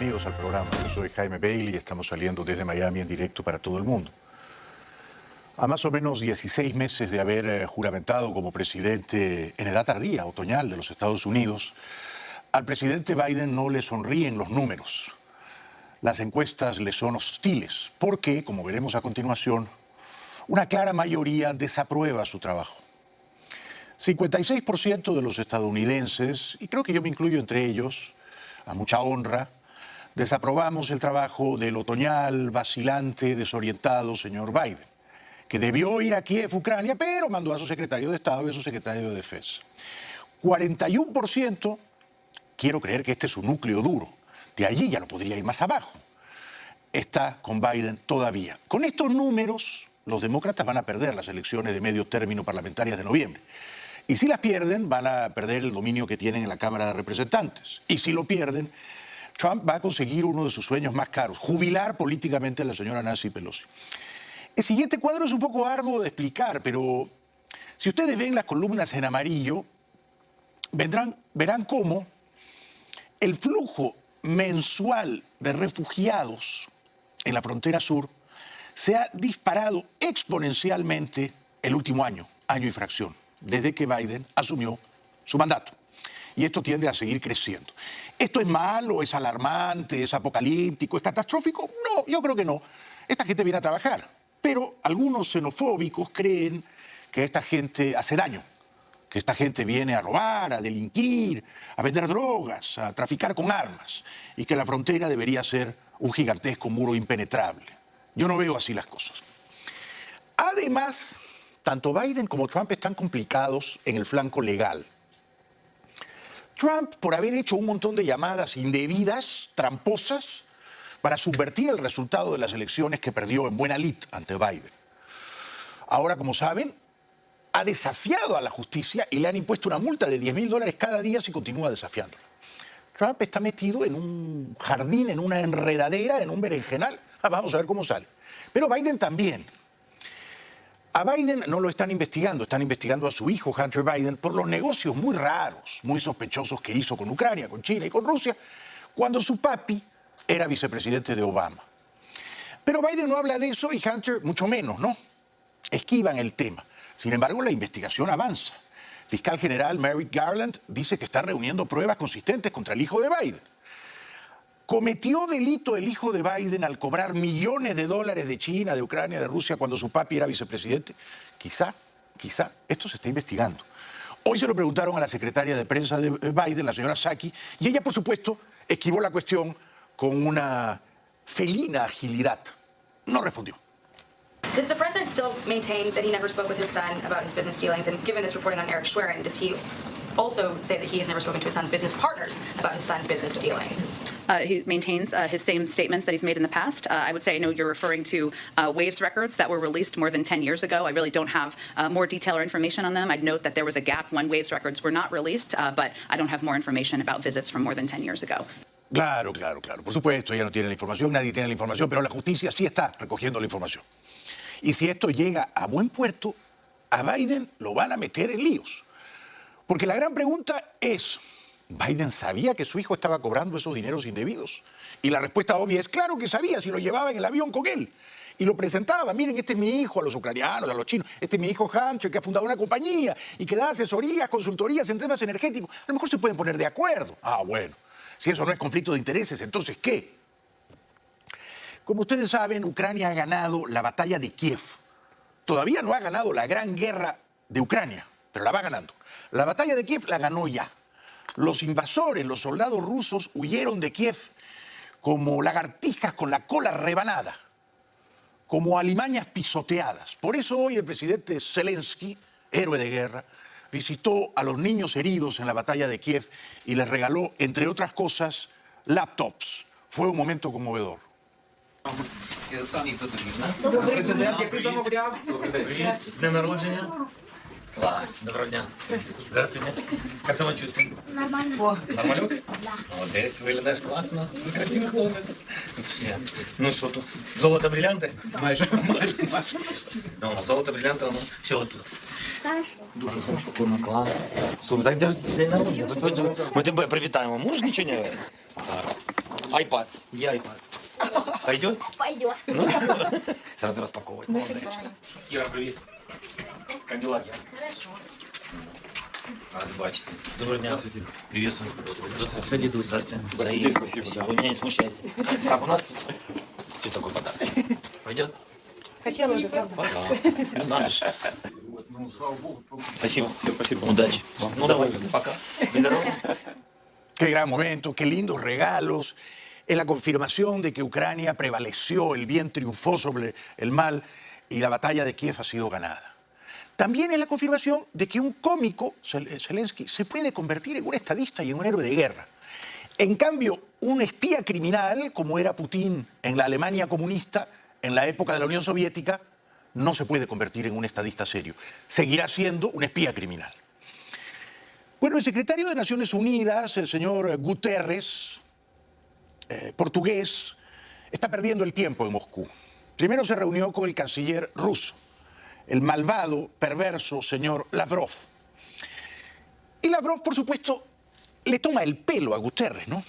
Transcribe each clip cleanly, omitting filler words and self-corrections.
bienvenidos al programa. Yo soy Jaime Bailey y estamos saliendo desde Miami en directo para todo el mundo. A más o menos 16 meses de haber juramentado como presidente en edad tardía, otoñal de los Estados Unidos, al presidente Biden no le sonríen los números. Las encuestas le son hostiles porque, como veremos a continuación, una clara mayoría desaprueba su trabajo. 56% de los estadounidenses, y creo que yo me incluyo entre ellos, a mucha honra, desaprobamos el trabajo del otoñal, vacilante, desorientado señor Biden, que debió ir a Kiev, Ucrania, pero mandó a su secretario de Estado y a su secretario de Defensa. 41%, quiero creer que este es su núcleo duro, de allí ya no podría ir más abajo, está con Biden todavía. Con estos números, los demócratas van a perder las elecciones de medio término parlamentarias de noviembre. Y si las pierden, van a perder el dominio que tienen en la Cámara de Representantes. Y si lo pierden, Trump va a conseguir uno de sus sueños más caros, jubilar políticamente a la señora Nancy Pelosi. El siguiente cuadro es un poco arduo de explicar, pero si ustedes ven las columnas en amarillo, verán cómo el flujo mensual de refugiados en la frontera sur se ha disparado exponencialmente el último año y fracción, desde que Biden asumió su mandato. Y esto tiende a seguir creciendo. ¿Esto es malo, es alarmante, es apocalíptico, es catastrófico? No, yo creo que no. Esta gente viene a trabajar, pero algunos xenofóbicos creen que esta gente hace daño, que esta gente viene a robar, a delinquir, a vender drogas, a traficar con armas, y que la frontera debería ser un gigantesco muro impenetrable. Yo no veo así las cosas. Además, tanto Biden como Trump están complicados en el flanco legal. Trump, por haber hecho un montón de llamadas indebidas, tramposas, para subvertir el resultado de las elecciones que perdió en buena lid ante Biden. Ahora, como saben, ha desafiado a la justicia y le han impuesto una multa de $10.000 cada día si continúa desafiándola. Trump está metido en un jardín, en una enredadera, en un berenjenal. Vamos a ver cómo sale. Pero Biden también. A Biden no lo están investigando a su hijo Hunter Biden por los negocios muy raros, muy sospechosos que hizo con Ucrania, con China y con Rusia, cuando su papi era vicepresidente de Obama. Pero Biden no habla de eso y Hunter mucho menos, ¿no? Esquivan el tema. Sin embargo, la investigación avanza. Fiscal general Merrick Garland dice que está reuniendo pruebas consistentes contra el hijo de Biden. ¿Cometió delito el hijo de Biden al cobrar millones de dólares de China, de Ucrania, de Rusia cuando su papi era vicepresidente? Quizá. Esto se está investigando. Hoy se lo preguntaron a la secretaria de prensa de Biden, la señora Psaki, y ella, por supuesto, esquivó la cuestión con una felina agilidad. No respondió. Does the president still maintain that he never spoke with his son about his business dealings? And given this reporting on Eric Schwerin, does he also say that he has never spoken to his son's business partners about his son's business dealings? He maintains his same statements that he's made in the past. I would say I know you're referring to Waves records that were released more than 10 years ago. I really don't have more detail or information on them. I'd note that there was a gap when Waves records were not released, but I don't have more information about visits from more than 10 years ago. Claro. Por supuesto, ella no tiene la información, nadie tiene la información, pero la justicia sí está recogiendo la información. Y si esto llega a buen puerto, a Biden lo van a meter en líos. Porque la gran pregunta es, ¿Biden sabía que su hijo estaba cobrando esos dineros indebidos? Y la respuesta obvia es, claro que sabía, si lo llevaba en el avión con él. Y lo presentaba, miren, este es mi hijo, a los ucranianos, a los chinos, este es mi hijo Hunter, que ha fundado una compañía y que da asesorías, consultorías en temas energéticos. A lo mejor se pueden poner de acuerdo. Bueno, si eso no es conflicto de intereses, ¿entonces qué? Como ustedes saben, Ucrania ha ganado la batalla de Kiev. Todavía no ha ganado la gran guerra de Ucrania, pero la va ganando. La batalla de Kiev la ganó ya. Los invasores, los soldados rusos, huyeron de Kiev como lagartijas con la cola rebanada, como alimañas pisoteadas. Por eso hoy el presidente Zelensky, héroe de guerra, visitó a los niños heridos en la batalla de Kiev y les regaló, entre otras cosas, laptops. Fue un momento conmovedor. З днем народження. Клас, доброго дня. Здравствуйте. Як самочувствие? Нормально. Нормалюк? Молодець, виглядаєш класно. Красивий хлопець. Ну що тут? Золото, брилянти? Майже. Ну, золото, брилянти, воно всього тут. Дуже хорошо, клас. Слухай, так де ж день народження? Ми тебе привітаємо. Можеш нічого не говорити? Так. iPad. Где iPad? Пойдет? Пойдет. Ну, сразу распаковывать. Кира, привет. Как дела? Рад бачити. Доброго дня. Приветствую. Здравствуйте. Здравствуйте. Спасибо. Вы меня не смущаете. Так, у нас вот такой подарок. Пойдет? Хотела уже, правда? Пожалуйста. Ну, надо же. Спасибо. Спасибо. Удачи. Ну, давай, пока. Здорово. Qué gran momento, qué lindos regalos. Es la confirmación de que Ucrania prevaleció, el bien triunfó sobre el mal y la batalla de Kiev ha sido ganada. También es la confirmación de que un cómico, Zelensky, se puede convertir en un estadista y en un héroe de guerra. En cambio, un espía criminal, como era Putin en la Alemania comunista, en la época de la Unión Soviética, no se puede convertir en un estadista serio. Seguirá siendo un espía criminal. Bueno, el secretario de Naciones Unidas, el señor Guterres, portugués, está perdiendo el tiempo en Moscú. Primero se reunió con el canciller ruso, el malvado, perverso señor Lavrov. Y Lavrov, por supuesto, le toma el pelo a Guterres, ¿no?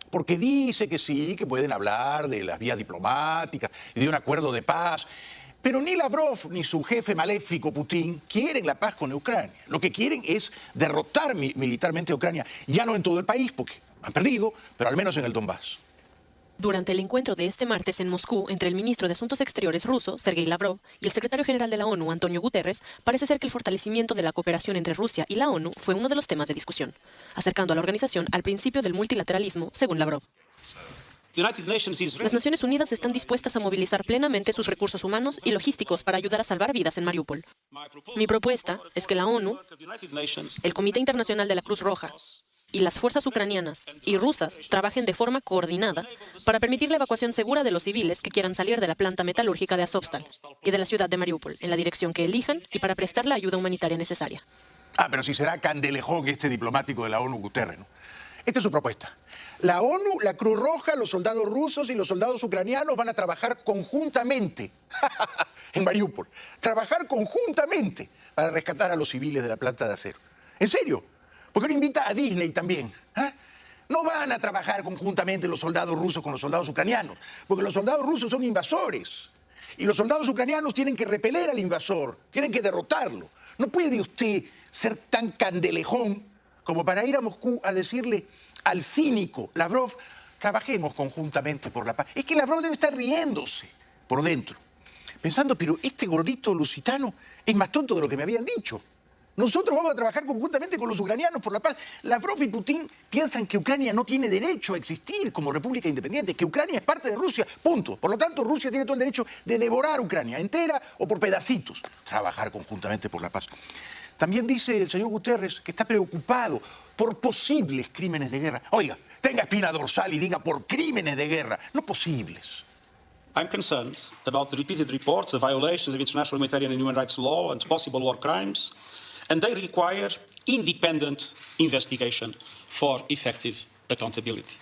Porque dice que sí, que pueden hablar de las vías diplomáticas y de un acuerdo de paz. Pero ni Lavrov ni su jefe maléfico Putin quieren la paz con Ucrania. Lo que quieren es derrotar militarmente a Ucrania, ya no en todo el país, porque han perdido, pero al menos en el Donbass. Durante el encuentro de este martes en Moscú entre el ministro de Asuntos Exteriores ruso, Sergei Lavrov, y el secretario general de la ONU, Antonio Guterres, parece ser que el fortalecimiento de la cooperación entre Rusia y la ONU fue uno de los temas de discusión, acercando a la organización al principio del multilateralismo, según Lavrov. Las Naciones Unidas están dispuestas a movilizar plenamente sus recursos humanos y logísticos para ayudar a salvar vidas en Mariupol. Mi propuesta es que la ONU, el Comité Internacional de la Cruz Roja y las fuerzas ucranianas y rusas trabajen de forma coordinada para permitir la evacuación segura de los civiles que quieran salir de la planta metalúrgica de Azovstal y de la ciudad de Mariupol en la dirección que elijan y para prestar la ayuda humanitaria necesaria. Pero si será candelejón este diplomático de la ONU, Guterres, ¿no? Esta es su propuesta. La ONU, la Cruz Roja, los soldados rusos y los soldados ucranianos van a trabajar conjuntamente en Mariupol. Trabajar conjuntamente para rescatar a los civiles de la planta de acero. ¿En serio? ¿Por qué no invita a Disney también? No van a trabajar conjuntamente los soldados rusos con los soldados ucranianos, porque los soldados rusos son invasores. Y los soldados ucranianos tienen que repeler al invasor, tienen que derrotarlo. No puede usted ser tan candelejón como para ir a Moscú a decirle al cínico Lavrov, trabajemos conjuntamente por la paz. Es que Lavrov debe estar riéndose por dentro, pensando, pero este gordito lusitano es más tonto de lo que me habían dicho. Nosotros vamos a trabajar conjuntamente con los ucranianos por la paz. Lavrov y Putin piensan que Ucrania no tiene derecho a existir como república independiente, que Ucrania es parte de Rusia, punto. Por lo tanto, Rusia tiene todo el derecho de devorar Ucrania entera o por pedacitos. Trabajar conjuntamente por la paz. También dice el señor Guterres que está preocupado por posibles crímenes de guerra. Oiga, tenga espina dorsal y diga por crímenes de guerra, no posibles. I'm concerned about the repeated reports of violations of international humanitarian and human rights law and possible war crimes, and they require independent investigation for effective accountability.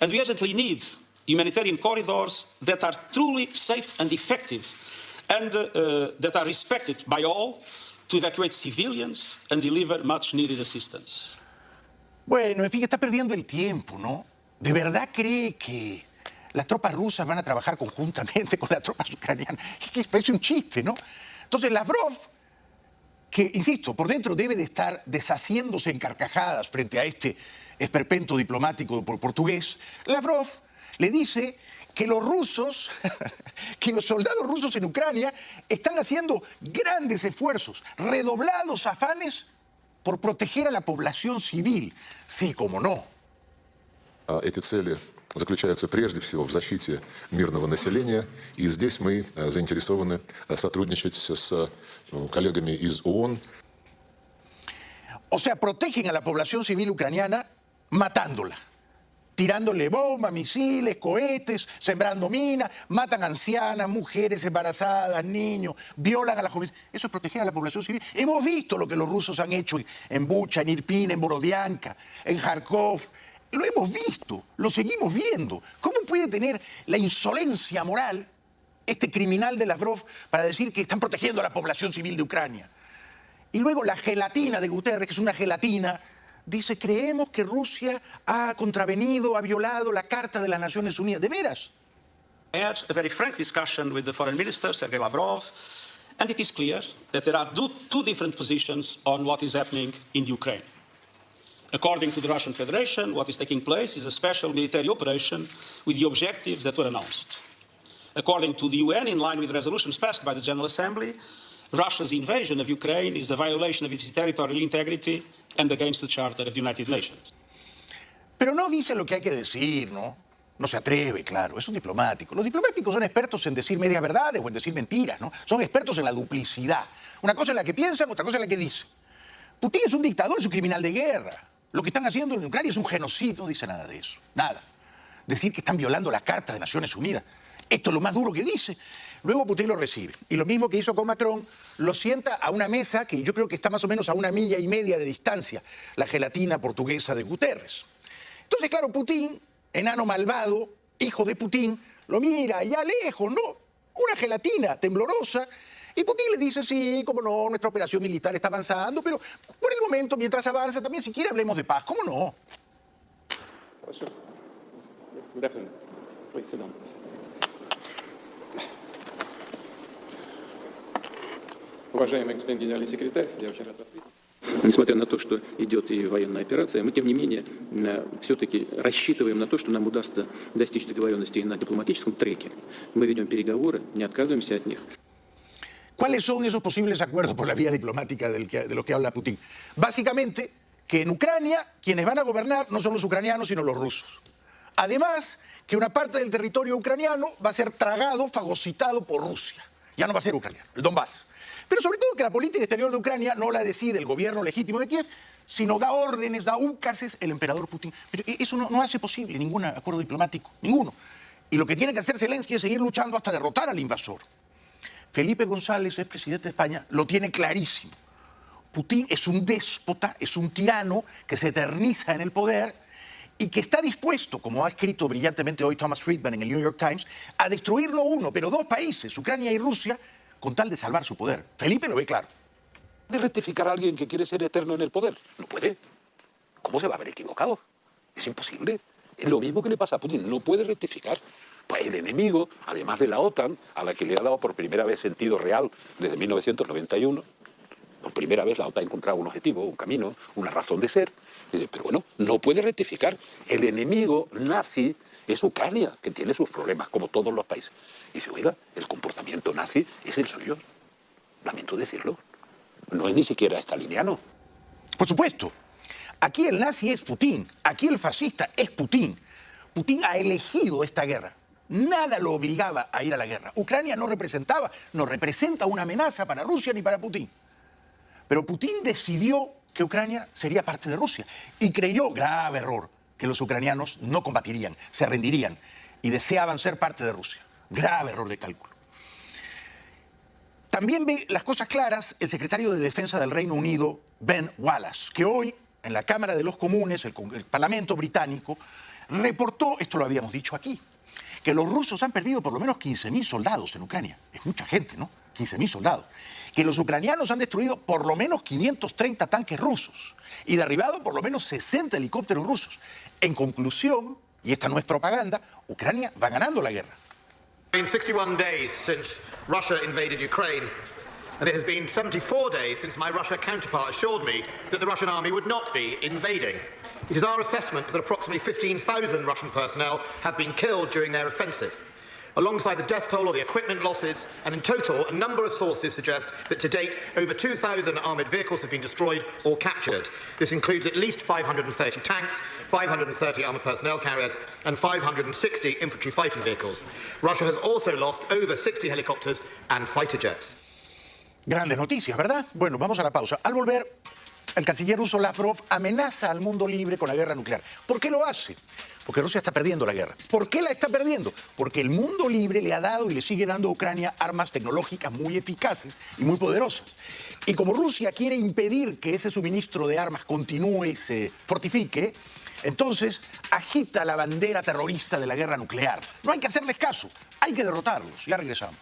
And we urgently need humanitarian corridors that are truly safe and effective and that are respected by all, to evacuate civilians and deliver much needed assistance. Bueno, en fin, está perdiendo el tiempo, ¿no? ¿De verdad cree que las tropas rusas van a trabajar conjuntamente con las tropas ucranianas? Es que parece un chiste, ¿no? Entonces, Lavrov, que, insisto, por dentro debe de estar deshaciéndose en carcajadas frente a este esperpento diplomático portugués, Lavrov le dice que los rusos, que los soldados rusos en Ucrania están haciendo grandes esfuerzos, redoblados afanes por proteger a la población civil. Sí, como no. Эти цели заключаются прежде всего в защите мирного населения, и здесь мы заинтересованы сотрудничать с коллегами из ООН. O sea, protegen a la población civil ucraniana matándola. Tirándole bombas, misiles, cohetes, sembrando minas, matan ancianas, mujeres embarazadas, niños, violan a las jóvenes. Eso es proteger a la población civil. Hemos visto lo que los rusos han hecho en Bucha, en Irpin, en Borodianka, en Kharkov. Lo hemos visto, lo seguimos viendo. ¿Cómo puede tener la insolencia moral este criminal de Lavrov para decir que están protegiendo a la población civil de Ucrania? Y luego la gelatina de Guterres, que es una gelatina dice, creemos que Rusia ha contravenido, ha violado la Carta de las Naciones Unidas. ¿De veras? I had a very frank discussion with the foreign minister, Sergei Lavrov, and it is clear that there are two different positions on what is happening in Ukraine. According to the Russian Federation, what is taking place is a special military operation with the objectives that were announced. According to the UN, in line with resolutions passed by the General Assembly, Russia's invasion of Ukraine is a violation of its territorial integrity and against the Charter of the United Nations. Pero no dice lo que hay que decir, ¿no? No se atreve, claro, es un diplomático. Los diplomáticos son expertos en decir medias verdades o en decir mentiras, ¿no? Son expertos en la duplicidad. Una cosa es la que piensan, otra cosa es la que dicen. Putin es un dictador, es un criminal de guerra. Lo que están haciendo en Ucrania es un genocidio, no dice nada de eso, nada. Decir que están violando la Carta de Naciones Unidas, esto es lo más duro que dice. Luego Putin lo recibe. Y lo mismo que hizo con Macron, lo sienta a una mesa que yo creo que está más o menos a 1,5 millas de distancia, la gelatina portuguesa de Guterres. Entonces, claro, Putin, enano malvado, hijo de Putin, lo mira allá lejos, ¿no? Una gelatina temblorosa. Y Putin le dice, sí, cómo no, nuestra operación militar está avanzando, pero por el momento, mientras avanza, también si quiere hablemos de paz, ¿cómo no? Уважаемый господин генеральный секретарь, я очень рад вас видеть. Несмотря на то, что идет и военная операция, мы, тем не менее, все-таки рассчитываем на то, что нам удастся достичь договоренности на дипломатическом треке. Мы ведем переговоры, не отказываемся от них. ¿Cuáles son esos posibles acuerdos por la vía diplomática de los que habla Putin? Básicamente, que en Ucrania quienes van a gobernar no son los ucranianos, sino los rusos. Además, que una parte del territorio ucraniano va a ser tragado, fagocitado por Rusia. Ya no va a ser ucraniano, el Donbass. Pero sobre todo que la política exterior de Ucrania no la decide el gobierno legítimo de Kiev, sino da órdenes, da ucases el emperador Putin. Pero eso no hace posible ningún acuerdo diplomático, ninguno. Y lo que tiene que hacer Zelensky es seguir luchando hasta derrotar al invasor. Felipe González, es presidente de España, lo tiene clarísimo. Putin es un déspota, es un tirano que se eterniza en el poder y que está dispuesto, como ha escrito brillantemente hoy Thomas Friedman en el New York Times, a destruir no uno, pero 2 países, Ucrania y Rusia, con tal de salvar su poder. Felipe lo ve claro. ¿Puede rectificar a alguien que quiere ser eterno en el poder? No puede. ¿Cómo se va a haber equivocado? Es imposible. Es lo mismo que le pasa a Putin. No puede rectificar. Pues el enemigo, además de la OTAN, a la que le ha dado por primera vez sentido real desde 1991, por primera vez la OTAN ha encontrado un objetivo, un camino, una razón de ser. Pero bueno, no puede rectificar. El enemigo nazi es Ucrania, que tiene sus problemas, como todos los países. Y dice, oiga, el comportamiento nazi es el suyo. Lamento decirlo. No es ni siquiera staliniano. Por supuesto. Aquí el nazi es Putin. Aquí el fascista es Putin. Putin ha elegido esta guerra. Nada lo obligaba a ir a la guerra. Ucrania no representa una amenaza para Rusia ni para Putin. Pero Putin decidió que Ucrania sería parte de Rusia. Y creyó, grave error, que los ucranianos no combatirían, se rendirían y deseaban ser parte de Rusia. Grave error de cálculo. También ve las cosas claras el secretario de Defensa del Reino Unido, Ben Wallace, que hoy en la Cámara de los Comunes, el Parlamento británico, reportó, esto lo habíamos dicho aquí, que los rusos han perdido por lo menos 15.000 soldados en Ucrania. Es mucha gente, ¿no? 15.000 soldados. Que los ucranianos han destruido por lo menos 530 tanques rusos y derribado por lo menos 60 helicópteros rusos. En conclusión, y esta no es propaganda, Ucrania va ganando la guerra. It's been 61 days since Russia invaded Ukraine, and it has been 74 days since my Russia counterpart assured me that the Russian army would not be invading. It is our assessment that approximately 15,000 Russian personnel have been killed during their offensive. Alongside the death toll or the equipment losses, and in total, a number of sources suggest that to date, over 2,000 armoured vehicles have been destroyed or captured. This includes at least 530 tanks, 530 armoured personnel carriers, and 560 infantry fighting vehicles. Russia has also lost over 60 helicopters and fighter jets. Grandes noticias, ¿verdad? Bueno, vamos a la pausa. Al volver, el canciller ruso Lavrov amenaza al mundo libre con la guerra nuclear. ¿Por qué lo hace? Porque Rusia está perdiendo la guerra. ¿Por qué la está perdiendo? Porque el mundo libre le ha dado y le sigue dando a Ucrania armas tecnológicas muy eficaces y muy poderosas. Y como Rusia quiere impedir que ese suministro de armas continúe y se fortifique, entonces agita la bandera terrorista de la guerra nuclear. No hay que hacerles caso, hay que derrotarlos. Ya regresamos.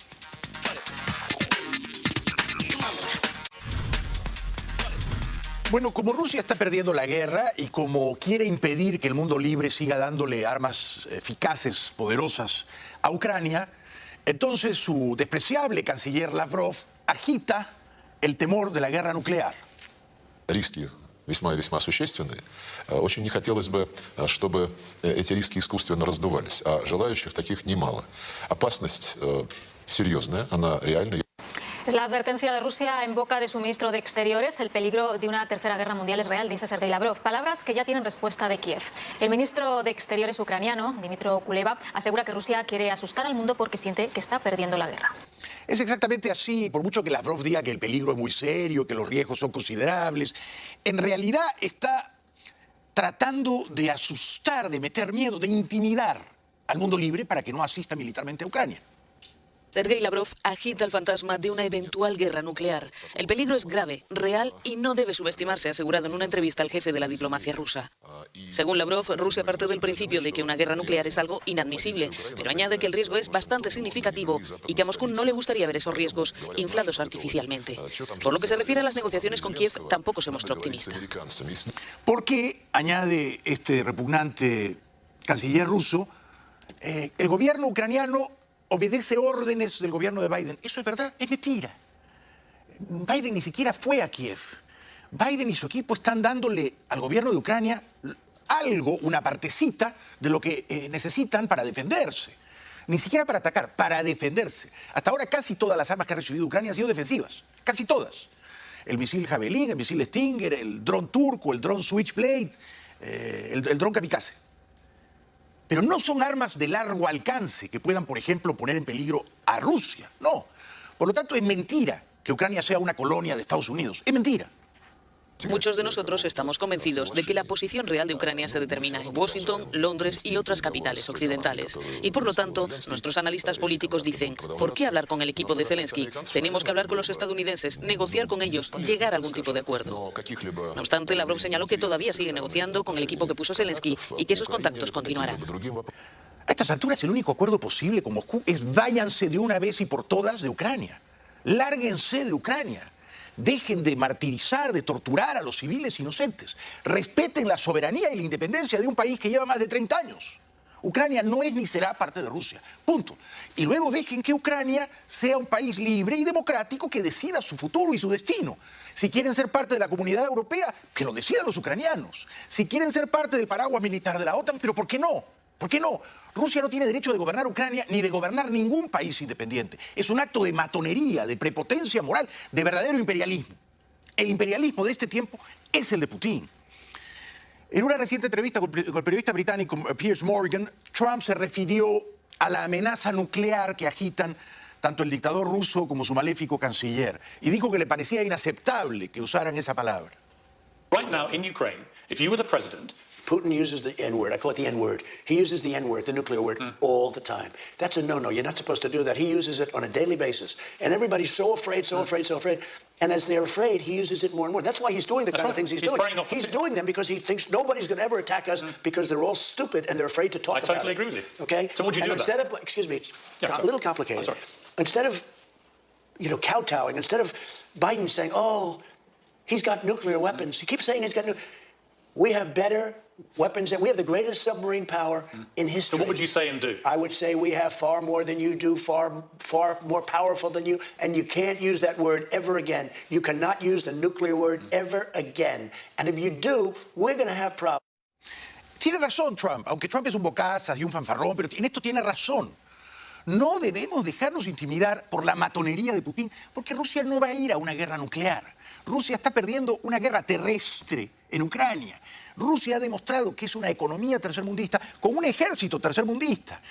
Bueno, como Rusia está perdiendo la guerra y como quiere impedir que el mundo libre siga dándole armas eficaces, poderosas a Ucrania, entonces su despreciable canciller Lavrov agita el temor de la guerra nuclear. Риски весьма и весьма существенные. Очень не хотелось бы, чтобы эти риски искусственно раздувались, а желающих таких немало. Опасность серьезная, она реальная. Es la advertencia de Rusia en boca de su ministro de Exteriores. El peligro de una tercera guerra mundial es real, dice Sergei Lavrov. Palabras que ya tienen respuesta de Kiev. El ministro de Exteriores ucraniano, Dmytro Kuleba, asegura que Rusia quiere asustar al mundo porque siente que está perdiendo la guerra. Es exactamente así, por mucho que Lavrov diga que el peligro es muy serio, que los riesgos son considerables, en realidad está tratando de asustar, de meter miedo, de intimidar al mundo libre para que no asista militarmente a Ucrania. Sergei Lavrov agita el fantasma de una eventual guerra nuclear. El peligro es grave, real y no debe subestimarse, ha asegurado en una entrevista al jefe de la diplomacia rusa. Según Lavrov, Rusia parte del principio de que una guerra nuclear es algo inadmisible, pero añade que el riesgo es bastante significativo y que a Moscú no le gustaría ver esos riesgos inflados artificialmente. Por lo que se refiere a las negociaciones con Kiev, tampoco se mostró optimista. Porque, añade este repugnante canciller ruso, el gobierno ucraniano obedece órdenes del gobierno de Biden. Eso es verdad, es mentira. Biden ni siquiera fue a Kiev. Biden y su equipo están dándole al gobierno de Ucrania algo, una partecita de lo que necesitan para defenderse. Ni siquiera para atacar, para defenderse. Hasta ahora casi todas las armas que ha recibido Ucrania han sido defensivas. Casi todas. El misil Javelin, el misil Stinger, el dron turco, el dron Switchblade, el dron Kamikaze. Pero no son armas de largo alcance que puedan, por ejemplo, poner en peligro a Rusia. No. Por lo tanto, es mentira que Ucrania sea una colonia de Estados Unidos. Es mentira. Muchos de nosotros estamos convencidos de que la posición real de Ucrania se determina en Washington, Londres y otras capitales occidentales. Y por lo tanto, nuestros analistas políticos dicen, ¿por qué hablar con el equipo de Zelensky? Tenemos que hablar con los estadounidenses, negociar con ellos, llegar a algún tipo de acuerdo. No obstante, Lavrov señaló que todavía sigue negociando con el equipo que puso Zelensky y que esos contactos continuarán. A estas alturas, el único acuerdo posible con Moscú es váyanse de una vez y por todas de Ucrania. Lárguense de Ucrania. Dejen de martirizar, de torturar a los civiles inocentes. Respeten la soberanía y la independencia de un país que lleva más de 30 años. Ucrania no es ni será parte de Rusia. Punto. Y luego dejen que Ucrania sea un país libre y democrático que decida su futuro y su destino. Si quieren ser parte de la comunidad europea, que lo decidan los ucranianos. Si quieren ser parte del paraguas militar de la OTAN, pero ¿por qué no? ¿Por qué no? Rusia no tiene derecho de gobernar Ucrania ni de gobernar ningún país independiente. Es un acto de matonería, de prepotencia moral, de verdadero imperialismo. El imperialismo de este tiempo es el de Putin. En una reciente entrevista con el periodista británico Piers Morgan, Trump se refirió a la amenaza nuclear que agitan tanto el dictador ruso como su maléfico canciller y dijo que le parecía inaceptable que usaran esa palabra. Right now in Ukraine, if you were the president, Putin uses the N-word. I call it the N-word. He uses the N-word, the nuclear word, all the time. That's a no-no. You're not supposed to do that. He uses it on a daily basis. And everybody's so afraid, so afraid, so afraid. And as they're afraid, he uses it more and more. That's why he's doing the kind of things he's doing. He's doing them because he thinks nobody's going to ever attack us because they're all stupid and they're afraid to talk about it. I totally agree with you. Okay? So what do you do about instead of, excuse me, a little complicated. Instead of, kowtowing, instead of Biden saying, oh, he's got nuclear weapons. He keeps saying he's got nuclear. We have better weapons, and we have the greatest submarine power in history. So what would you say and do? I would say we have far more than you do, far more powerful than you, and you can't use that word ever again. You cannot use the nuclear word ever again. And if you do, we're going to have problems. Tiene razón Trump, aunque Trump es un bocazas y un fanfarrón, pero en esto tiene razón. No debemos dejarnos intimidar por la matonería de Putin, porque Rusia no va a ir a una guerra nuclear. Rusia está perdiendo una guerra terrestre en Ucrania. Rusia ha demostrado que es una economía tercermundista con un ejército tercermundista.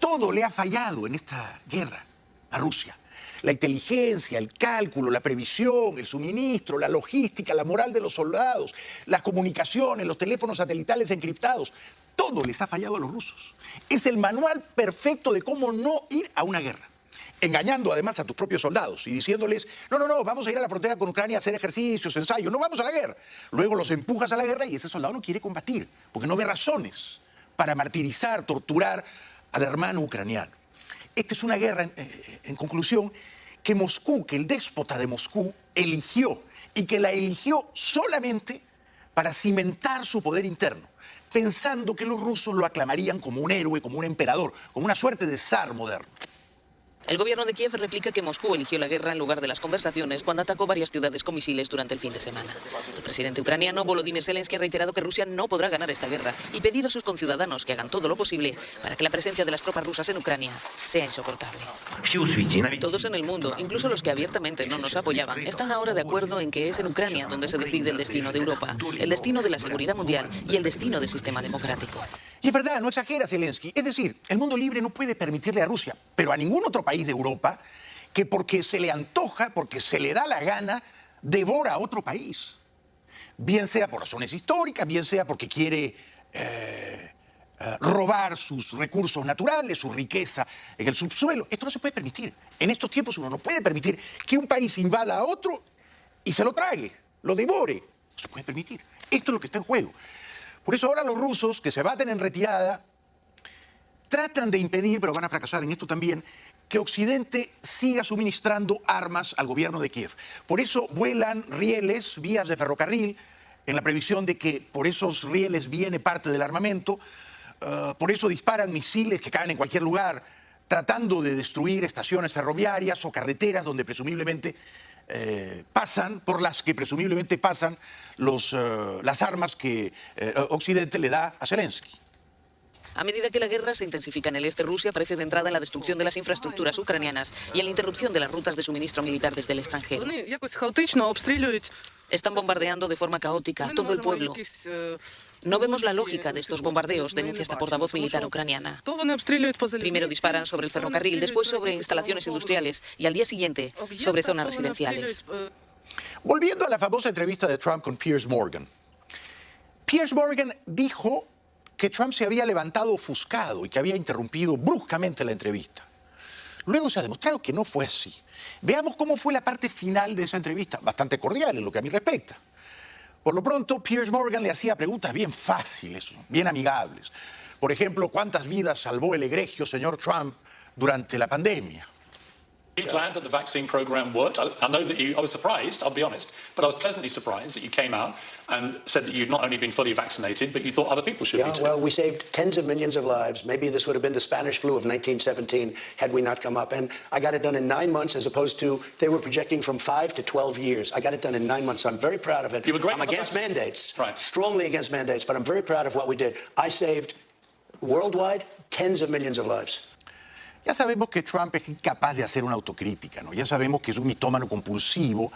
Todo le ha fallado en esta guerra a Rusia. La inteligencia, el cálculo, la previsión, el suministro, la logística, la moral de los soldados, las comunicaciones, los teléfonos satelitales encriptados. Todo les ha fallado a los rusos. Es el manual perfecto de cómo no ir a una guerra. Engañando además a tus propios soldados y diciéndoles, no, vamos a ir a la frontera con Ucrania a hacer ejercicios, ensayos, no vamos a la guerra. Luego los empujas a la guerra y ese soldado no quiere combatir, porque no ve razones para martirizar, torturar al hermano ucraniano. Esta es una guerra, en conclusión, que Moscú, que el déspota de Moscú eligió y que la eligió solamente para cimentar su poder interno, pensando que los rusos lo aclamarían como un héroe, como un emperador, como una suerte de zar moderno. El gobierno de Kiev replica que Moscú eligió la guerra en lugar de las conversaciones cuando atacó varias ciudades con misiles durante el fin de semana. El presidente ucraniano Volodymyr Zelensky ha reiterado que Rusia no podrá ganar esta guerra y pedido a sus conciudadanos que hagan todo lo posible para que la presencia de las tropas rusas en Ucrania sea insoportable. Todos en el mundo, incluso los que abiertamente no nos apoyaban, están ahora de acuerdo en que es en Ucrania donde se decide el destino de Europa, el destino de la seguridad mundial y el destino del sistema democrático. Y es verdad, no exagera Zelensky. Es decir, el mundo libre no puede permitirle a Rusia, pero a ningún otro país de Europa, que porque se le antoja, porque se le da la gana, devora a otro país. Bien sea por razones históricas, bien sea porque quiere robar sus recursos naturales, su riqueza en el subsuelo. Esto no se puede permitir. En estos tiempos uno no puede permitir que un país invada a otro y se lo trague, lo devore. No se puede permitir. Esto es lo que está en juego. Por eso ahora los rusos, que se baten en retirada, tratan de impedir, pero van a fracasar en esto también, que Occidente siga suministrando armas al gobierno de Kiev. Por eso vuelan rieles, vías de ferrocarril, en la previsión de que por esos rieles viene parte del armamento. Por eso disparan misiles que caen en cualquier lugar, tratando de destruir estaciones ferroviarias o carreteras donde presumiblemente por las que presumiblemente pasan las armas que Occidente le da a Zelensky. A medida que la guerra se intensifica en el este, Rusia parece de entrada en la destrucción de las infraestructuras ucranianas y en la interrupción de las rutas de suministro militar desde el extranjero. Están bombardeando de forma caótica a todo el pueblo. No vemos la lógica de estos bombardeos, denuncia esta portavoz militar ucraniana. Primero disparan sobre el ferrocarril, después sobre instalaciones industriales y al día siguiente sobre zonas residenciales. Volviendo a la famosa entrevista de Trump con Piers Morgan. Piers Morgan dijo que Trump se había levantado ofuscado y que había interrumpido bruscamente la entrevista. Luego se ha demostrado que no fue así. Veamos cómo fue la parte final de esa entrevista, bastante cordial en lo que a mí respecta. Por lo pronto, Piers Morgan le hacía preguntas bien fáciles, bien amigables. Por ejemplo, ¿cuántas vidas salvó el egregio señor Trump durante la pandemia? You glad that the vaccine program worked? I know that I was surprised, I'll be honest, but I was pleasantly surprised that you came out and said that you'd not only been fully vaccinated, but you thought other people should be too. Well, we saved tens of millions of lives. Maybe this would have been the Spanish flu of 1917 had we not come up. And I got it done in 9 months as opposed to, they were projecting from 5 to 12 years. I got it done in 9 months. So I'm very proud of it. You were great. I'm against mandates, right. Strongly against mandates, but I'm very proud of what we did. I saved worldwide tens of millions of lives. Ya sabemos que Trump es incapaz de hacer una autocrítica, ¿no? Ya sabemos que es un mitómano compulsivo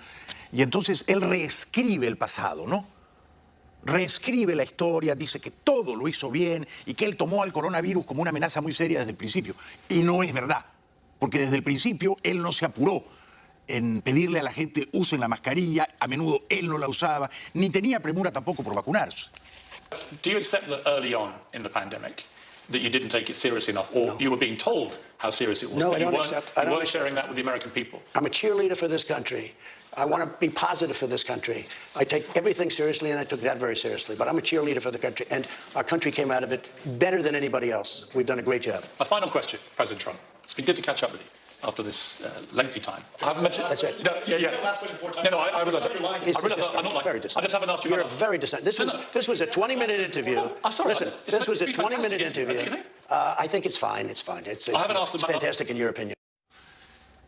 y entonces él reescribe el pasado, ¿no? Reescribe la historia, dice que todo lo hizo bien y que él tomó al coronavirus como una amenaza muy seria desde el principio. Y no es verdad, porque desde el principio él no se apuró en pedirle a la gente usen la mascarilla, a menudo él no la usaba, ni tenía premura tampoco por vacunarse. Do you accept that early on in the pandemic that you didn't take it seriously enough, or you were being told how serious it was? No, but I don't accept. I you don't weren't accept. sharing that with the American people. I'm a cheerleader for this country. I want to be positive for this country. I take everything seriously, and I took that very seriously. But I'm a cheerleader for the country, and our country came out of it better than anybody else. We've done a great job. A final question, President Trump. It's been good to catch up with you after this lengthy time. I haven't mentioned... That's it. No, yeah. No, I realise that. I realise that. I'm not like... Very I just distant. haven't asked you You're about... very distant. This was a 20-minute interview. I'm sorry. Listen, this was a 20-minute interview. Don't you think? I think it's fine. It's fine. It's fantastic in your opinion.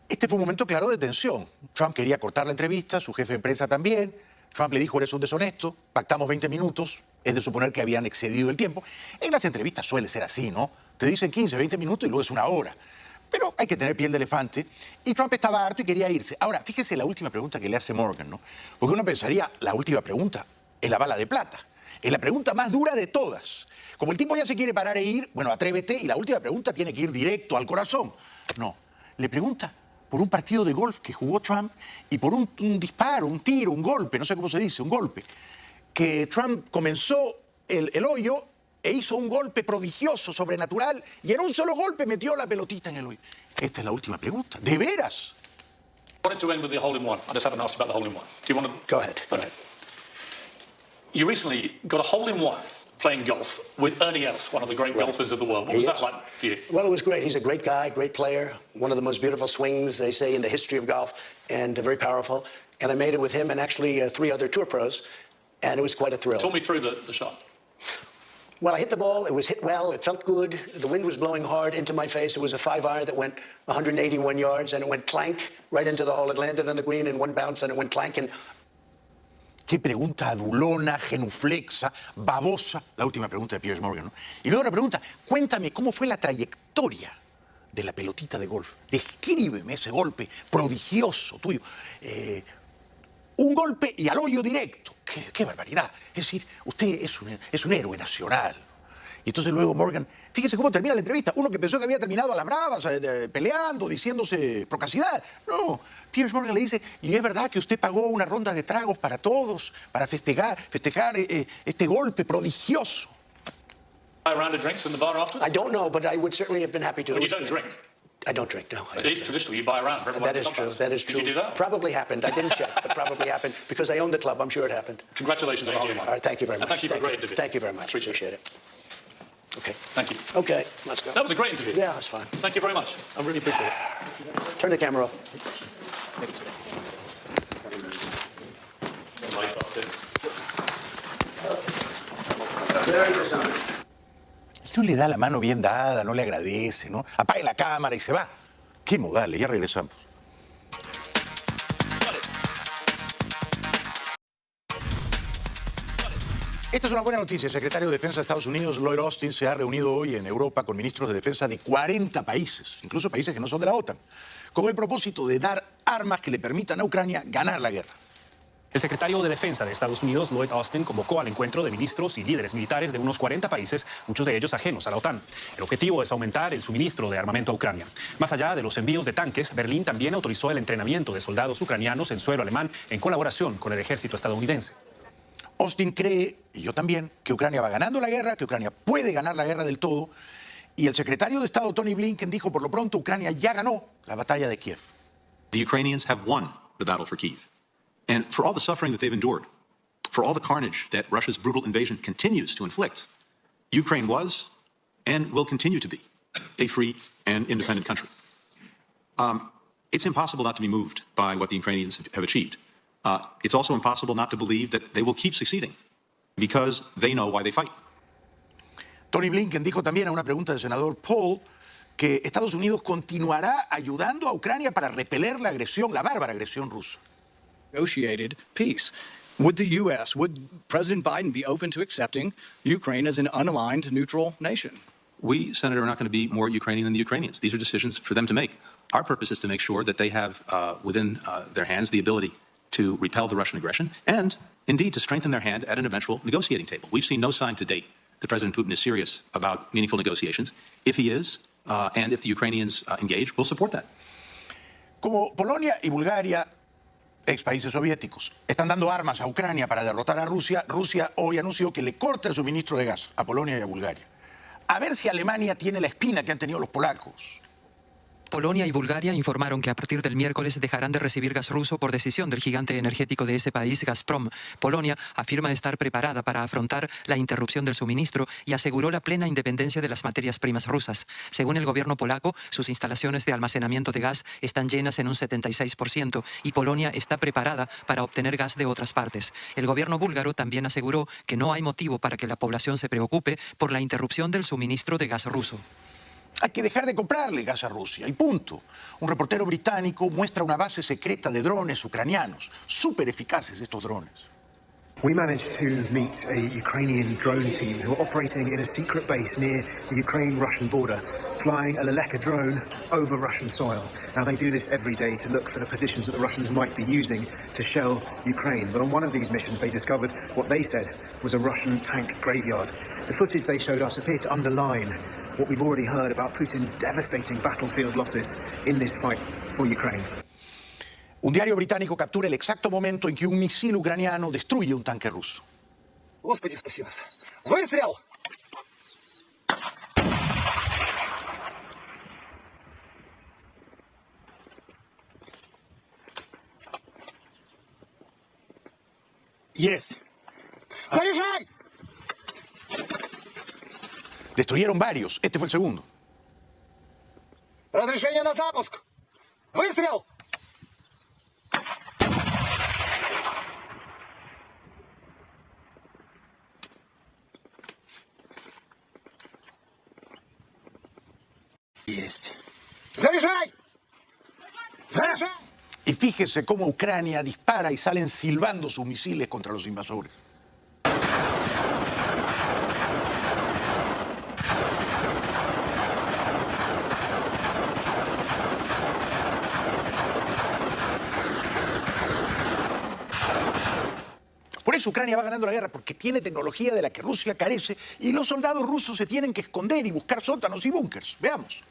Este fue un momento claro de tensión. Trump quería cortar la entrevista, su jefe de prensa también. Trump le dijo, eres un deshonesto, pactamos 20 minutos, es de suponer que habían excedido el tiempo. En las entrevistas suele ser así, ¿no? Te dicen 15, 20 minutos y luego es una hora. Pero hay que tener piel de elefante. Y Trump estaba harto y quería irse. Ahora, fíjese la última pregunta que le hace Morgan, ¿no? Porque uno pensaría, la última pregunta es la bala de plata. Es la pregunta más dura de todas. Como el tipo ya se quiere parar e ir, bueno, atrévete, y la última pregunta tiene que ir directo al corazón. No, le pregunta por un partido de golf que jugó Trump y por un disparo, un tiro, un golpe, no sé cómo se dice, un golpe, que Trump comenzó el hoyo e hizo un golpe prodigioso, sobrenatural, y en un solo golpe metió la pelotita en el hoyo. Esta es la última pregunta. ¿De veras? I wanted to end with the hole-in-one. I just haven't asked about the hole-in-one. Do you want to... Go ahead. Go ahead. You recently got a hole-in-one playing golf with Ernie Els, one of the great golfers of the world. What was that like for you? Well, it was great. He's a great guy, great player, one of the most beautiful swings, they say, in the history of golf, and very powerful. and I made it with him and actually 3 other tour pros, and it was quite a thrill. Talk me through the shot. Well, I hit the ball. It was hit well. It felt good. The wind was blowing hard into my face. It was a 5-iron that went 181 yards, and it went clank right into the hole. It landed on the green in one bounce, and it went clank. And Qué pregunta adulona, genuflexa, babosa. La última pregunta de Piers Morgan, ¿no? Y luego la pregunta, cuéntame cómo fue la trayectoria de la pelotita de golf. Descríbeme ese golpe prodigioso tuyo. Un golpe y al hoyo directo. ¡Qué barbaridad! Es decir, usted es un héroe nacional. Y entonces luego Morgan, fíjese cómo termina la entrevista. Uno que pensó que había terminado a las bravas, peleando, diciéndose procacidad. No, Piers Morgan le dice, ¿y es verdad que usted pagó una ronda de tragos para todos, para festejar este golpe prodigioso? Buy a round of drinks in the bar after? I don't know, but I would certainly have been happy to. Well, you don't drink? I don't drink, no. It is traditional. You buy a round for everyone. That is true. That is true. Did you do that? Probably happened. I didn't check, but probably happened because I owned the club. I'm sure it happened. Congratulations on the whole All right, thank you very much. Thank you for a great interview. Thank you very much. Appreciate it. Okay. Thank you. Okay, let's go. That was a great interview. Yeah, it was fun. Thank you very much. I really appreciate it. Turn the camera off. No le da la mano bien dada, no le agradece, ¿no? Apague la cámara y se va. Qué modales, ya regresamos. Esta es una buena noticia. El secretario de Defensa de Estados Unidos, Lloyd Austin, se ha reunido hoy en Europa con ministros de defensa de 40 países, incluso países que no son de la OTAN, con el propósito de dar armas que le permitan a Ucrania ganar la guerra. El secretario de Defensa de Estados Unidos, Lloyd Austin, convocó al encuentro de ministros y líderes militares de unos 40 países, muchos de ellos ajenos a la OTAN. El objetivo es aumentar el suministro de armamento a Ucrania. Más allá de los envíos de tanques, Berlín también autorizó el entrenamiento de soldados ucranianos en suelo alemán en colaboración con el ejército estadounidense. Austin cree, y yo también, que Ucrania va ganando la guerra, que Ucrania puede ganar la guerra del todo, y el secretario de Estado, Tony Blinken, dijo, por lo pronto, Ucrania ya ganó la batalla de Kiev. The Ukrainians have won the battle for Kyiv. And for all the suffering that they've endured, for all the carnage that Russia's brutal invasion continues to inflict, Ukraine was and will continue to be a free and independent country. It's impossible not to be moved by what the Ukrainians have achieved. It's also impossible not to believe that they will keep succeeding because they know why they fight. Tony Blinken dijo también a una pregunta del senador Paul que Estados Unidos continuará ayudando a Ucrania para repeler la agresión, la bárbara agresión rusa. Negotiated peace. Would President Biden be open to accepting Ukraine as an unaligned, neutral nation? We, Senator, are not going to be more Ukrainian than the Ukrainians. These are decisions for them to make. Our purpose is to make sure that they have within their hands the ability to repel the Russian aggression and, indeed, to strengthen their hand at an eventual negotiating table. We've seen no sign to date that President Putin is serious about meaningful negotiations. If he is, and if the Ukrainians engage, we'll support that. Como Polonia y Bulgaria, ex países soviéticos, están dando armas a Ucrania para derrotar a Rusia, Rusia hoy anunció que le corta el suministro de gas a Polonia y a Bulgaria. A ver si Alemania tiene la espina que han tenido los polacos. Polonia y Bulgaria informaron que a partir del miércoles dejarán de recibir gas ruso por decisión del gigante energético de ese país, Gazprom. Polonia afirma estar preparada para afrontar la interrupción del suministro y aseguró la plena independencia de las materias primas rusas. Según el gobierno polaco, sus instalaciones de almacenamiento de gas están llenas en un 76% y Polonia está preparada para obtener gas de otras partes. El gobierno búlgaro también aseguró que no hay motivo para que la población se preocupe por la interrupción del suministro de gas ruso. Hay que dejar de comprarle gas a Rusia, y punto. Un reportero británico muestra una base secreta de drones ucranianos, súper eficaces estos drones. We managed to meet a Ukrainian drone team who are operating in a secret base near the Ukraine-Russian border, flying a Leleka drone over Russian soil. Now, they do this every day to look for the positions that the Russians might be using to shell Ukraine. But on one of these missions, they discovered what they said was a Russian tank graveyard. The footage they showed us appeared to underline what we've already heard about Putin's devastating battlefield losses in this fight for Ukraine. Un diario británico captura el exacto momento en que un misil ucraniano destruye un tanque ruso. Господи, спаси нас. Выстрел! Есть. Заряжай! Destruyeron varios. Este fue el segundo. Разрешение на запуск! Выстрел! Y fíjese cómo Ucrania dispara y salen silbando sus misiles contra los invasores. Por eso Ucrania va ganando la guerra, porque tiene tecnología de la que Rusia carece y los soldados rusos se tienen que esconder y buscar sótanos y búnkers. Veamos.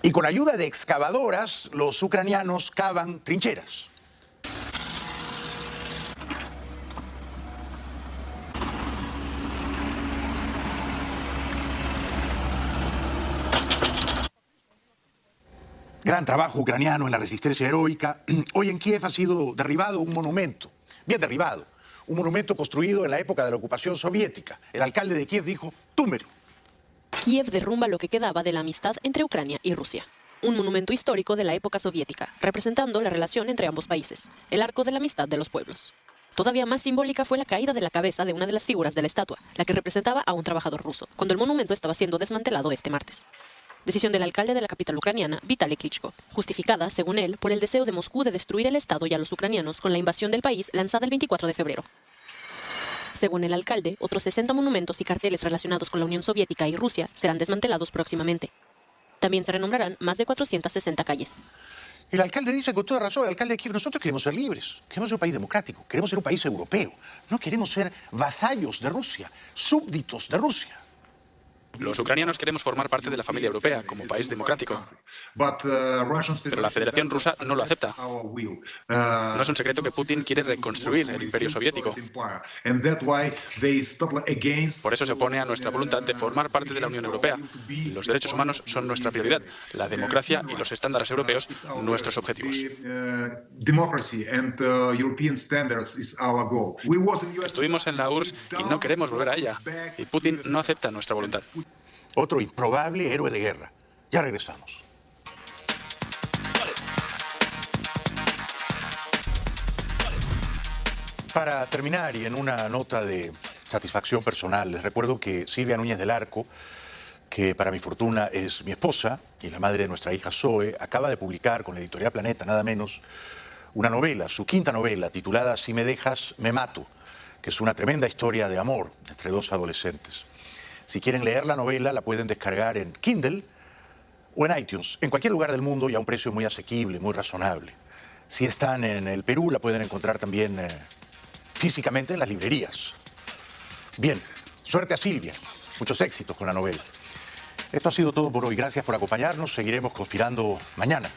Y con ayuda de excavadoras, los ucranianos cavan trincheras. Gran trabajo ucraniano en la resistencia heroica. Hoy en Kiev ha sido derribado un monumento, bien derribado, un monumento construido en la época de la ocupación soviética. El alcalde de Kiev dijo, túmbelo. Kiev derrumba lo que quedaba de la amistad entre Ucrania y Rusia. Un monumento histórico de la época soviética, representando la relación entre ambos países, el arco de la amistad de los pueblos. Todavía más simbólica fue la caída de la cabeza de una de las figuras de la estatua, la que representaba a un trabajador ruso, cuando el monumento estaba siendo desmantelado este martes. Decisión del alcalde de la capital ucraniana, Vitaly Klitschko, justificada, según él, por el deseo de Moscú de destruir el Estado y a los ucranianos con la invasión del país lanzada el 24 de febrero. Según el alcalde, otros 60 monumentos y carteles relacionados con la Unión Soviética y Rusia serán desmantelados próximamente. También se renombrarán más de 460 calles. El alcalde dice con toda razón, el alcalde de Kiev, nosotros queremos ser libres, queremos ser un país democrático, queremos ser un país europeo, no queremos ser vasallos de Rusia, súbditos de Rusia. Los ucranianos queremos formar parte de la familia europea como país democrático. Pero la Federación Rusa no lo acepta. No es un secreto que Putin quiere reconstruir el imperio soviético. Por eso se opone a nuestra voluntad de formar parte de la Unión Europea. Los derechos humanos son nuestra prioridad, la democracia y los estándares europeos nuestros objetivos. Estuvimos en la URSS y no queremos volver a ella. Y Putin no acepta nuestra voluntad. Otro improbable héroe de guerra. Ya regresamos. Para terminar, y en una nota de satisfacción personal, les recuerdo que Silvia Núñez del Arco, que para mi fortuna es mi esposa y la madre de nuestra hija Zoe, acaba de publicar con la editorial Planeta, nada menos, una novela, su quinta novela, titulada Si me dejas, me mato, que es una tremenda historia de amor entre dos adolescentes. Si quieren leer la novela, la pueden descargar en Kindle o en iTunes, en cualquier lugar del mundo y a un precio muy asequible, muy razonable. Si están en el Perú, la pueden encontrar también físicamente en las librerías. Bien, suerte a Silvia. Muchos éxitos con la novela. Esto ha sido todo por hoy. Gracias por acompañarnos. Seguiremos conspirando mañana.